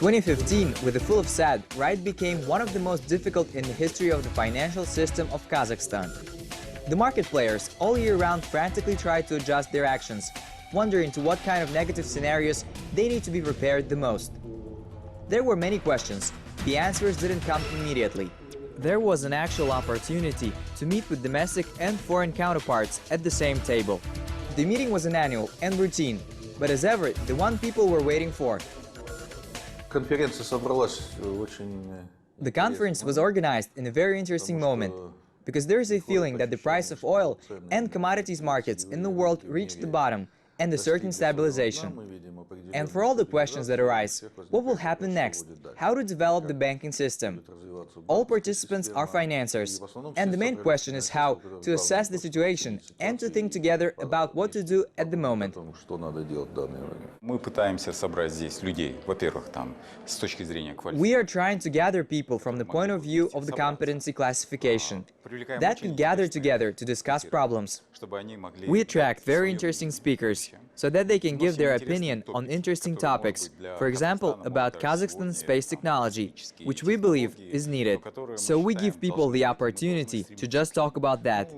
2015, with a full of sad, ride became one of the most difficult in the history of the financial system of Kazakhstan. The market players all year round frantically tried to adjust their actions, wondering to what kind of negative scenarios they need to be prepared the most. There were many questions. The answers didn't come immediately. There was an actual opportunity to meet with domestic and foreign counterparts at the same table. The meeting was an annual and routine, but as ever, the one people were waiting for. The conference was organized in a very interesting moment, because there is a feeling that the price of oil and commodities markets in the world reached the bottom and a certain stabilization. And for all the questions that arise, what will happen next? How to develop the banking system? All participants are financiers, and the main question is how to assess the situation and to think together about what to do at the moment. We are trying to gather people from the point of view of the competency classification that could gather together to discuss problems. We attract very interesting speakers so that they can give their opinion on interesting topics, for example, about Kazakhstan space technology, which we believe is needed. So we give people the opportunity to just talk about that.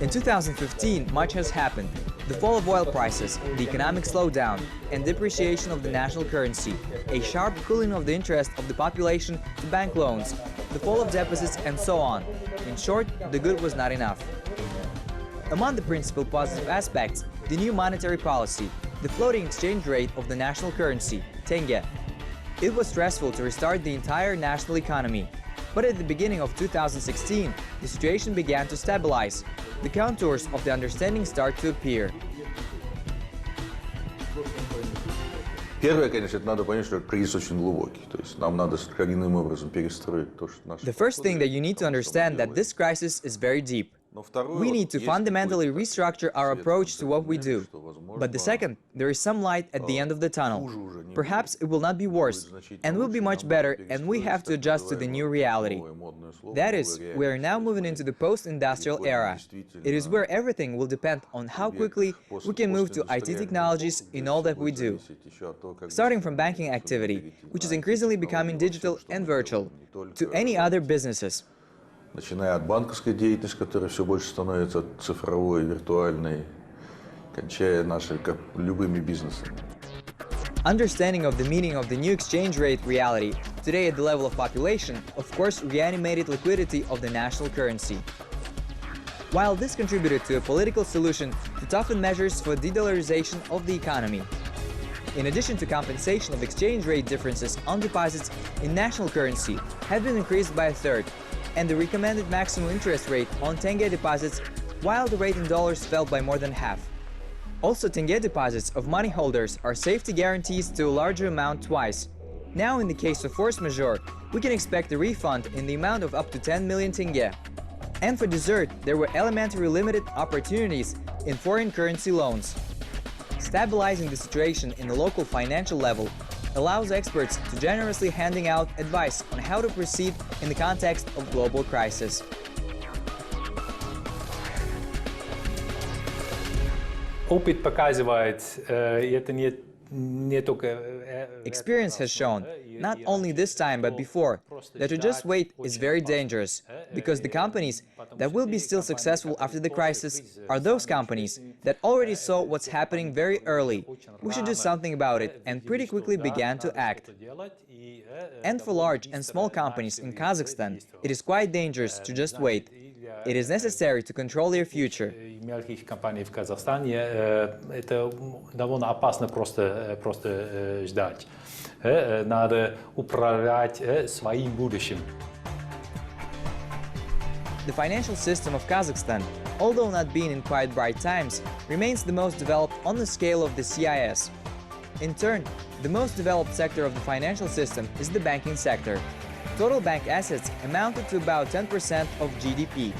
In 2015, much has happened. The fall of oil prices, the economic slowdown, and depreciation of the national currency, a sharp cooling of the interest of the population to bank loans, the fall of deposits, and so on. In short, the good was not enough. Among the principal positive aspects, the new monetary policy, the floating exchange rate of the national currency, tenge. It was stressful to restart the entire national economy. But at the beginning of 2016, the situation began to stabilize. The contours of the understanding start to appear. The first thing that you need to understand that this crisis is very deep. We need to fundamentally restructure our approach to what we do. But the second, there is some light at the end of the tunnel. Perhaps it will not be worse, and will be much better, and we have to adjust to the new reality. That is, we are now moving into the post-industrial era. It is where everything will depend on how quickly we can move to IT technologies in all that we do. Starting from banking activity, which is increasingly becoming digital and virtual, to any other businesses. Начиная от банковской деятельности, которая все больше становится цифровой, виртуальной, кончая нашими любыми бизнесами. Understanding of the meaning of the new exchange rate reality, today at the level of population, of course reanimated liquidity of the national currency. While this contributed to a political solution to toughen measures for de-dollarization of the economy. In addition to compensation of exchange rate differences on deposits in national currency have been increased by a third, and the recommended maximum interest rate on tenge deposits, while the rate in dollars fell by more than half. Also, tenge deposits of money holders are safety guarantees to a larger amount twice. Now, in the case of force majeure, we can expect a refund in the amount of up to 10 million tenge. And for dessert, there were elementary limited opportunities in foreign currency loans. Stabilizing the situation in the local financial level allows experts to generously handing out advice on how to proceed in the context of global crisis. Опыт показывает, это не только... Experience has shown, not only this time but before, that to just wait is very dangerous, because the companies that will be still successful after the crisis are those companies that already saw what's happening very early. We should do something about it and pretty quickly began to act. And for large and small companies in Kazakhstan, it is quite dangerous to just wait. It is necessary to control their future. Мелких компаний в Казахстане это довольно опасно просто ждать. Надо управлять своим будущим. The financial system of Kazakhstan, although not being in quite bright times, remains the most developed on the scale of the CIS. In turn, the most developed sector of the financial system is the banking sector. Total bank assets amounted to about 10% of GDP.